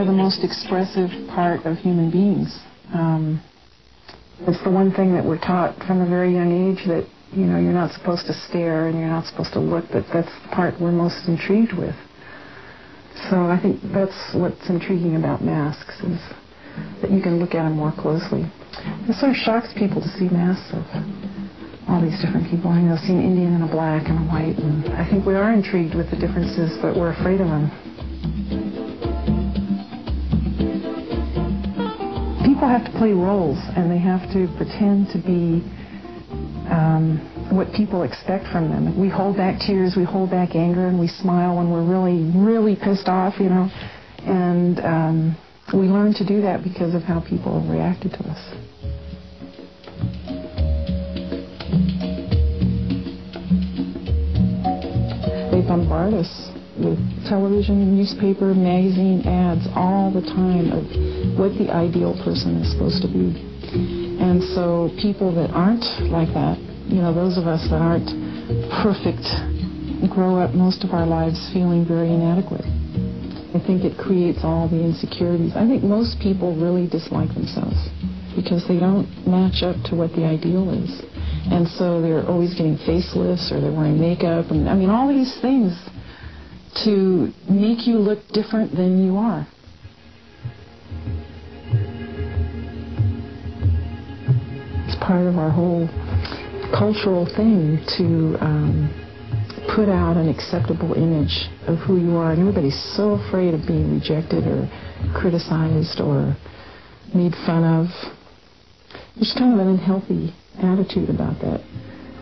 are the most expressive part of human beings. It's the one thing that we're taught from a very young age, that, you know, you're not supposed to stare and you're not supposed to look, but that's the part we're most intrigued with. So I think that's what's intriguing about masks, is that you can look at them more closely. It sort of shocks people to see masks of all these different people. I know, see an Indian and a black and a white, and I think we are intrigued with the differences, but we're afraid of them. People have to play roles, and they have to pretend to be what people expect from them. We hold back tears, we hold back anger, and we smile when we're really, really pissed off, you know. And we learn to do that because of how people reacted to us. They bombard us with television, newspaper, magazine ads all the time of what the ideal person is supposed to be. And so people that aren't like that, you know, those of us that aren't perfect, grow up most of our lives feeling very inadequate. I think it creates all the insecurities. I think most people really dislike themselves because they don't match up to what the ideal is. And so they're always getting facelifts, or they're wearing makeup, and I mean all these things to make you look different than you are. It's part of our whole cultural thing to put out an acceptable image of who you are, and everybody's so afraid of being rejected or criticized or made fun of. There's kind of an unhealthy attitude about that,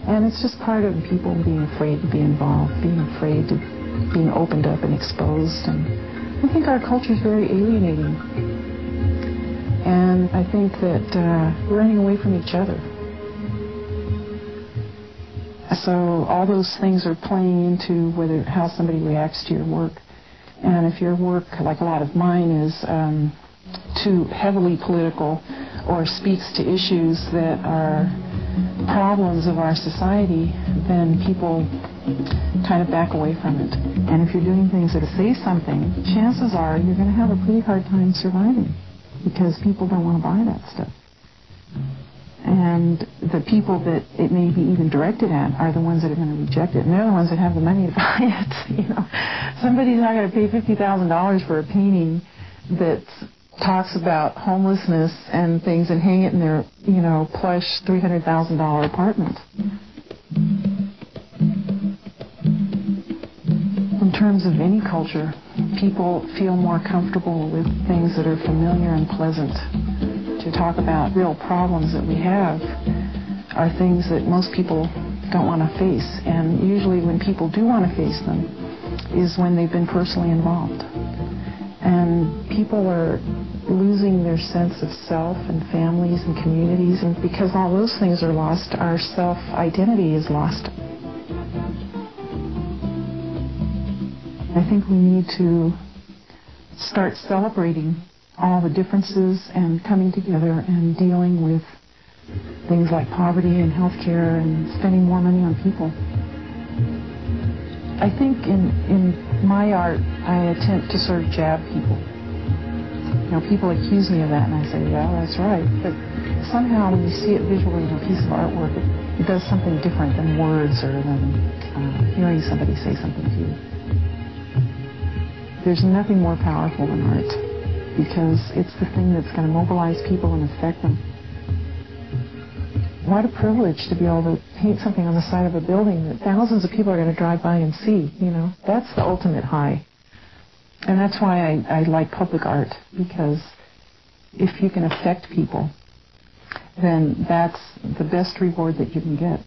and it's just part of people being afraid to be involved, being afraid to being opened up and exposed. And I think our culture is very alienating, and I think that we're running away from each other. So all those things are playing into how somebody reacts to your work. And if your work, like a lot of mine, is too heavily political or speaks to issues that are problems of our society, then people kind of back away from it. And if you're doing things that say something, chances are you're going to have a pretty hard time surviving, because people don't want to buy that stuff. And the people that it may be even directed at are the ones that are going to reject it. And they're the ones that have the money to buy it. You know, somebody's not going to pay $50,000 for a painting that talks about homelessness and things and hang it in their, you know, plush $300,000 apartment. In terms of any culture, people feel more comfortable with things that are familiar and pleasant. To talk about real problems that we have are things that most people don't want to face. And usually when people do want to face them is when they've been personally involved. And people are losing their sense of self and families and communities. And because all those things are lost, our self-identity is lost. I think we need to start celebrating all the differences and coming together and dealing with things like poverty and healthcare and spending more money on people. I think in my art, I attempt to sort of jab people. You know, people accuse me of that, and I say, yeah, that's right. But somehow when you see it visually in a piece of artwork, it does something different than words or than hearing somebody say something to you. There's nothing more powerful than art, because it's the thing that's going to mobilize people and affect them. What a privilege to be able to paint something on the side of a building that thousands of people are going to drive by and see, you know. That's the ultimate high. And that's why I like public art, because if you can affect people, then that's the best reward that you can get.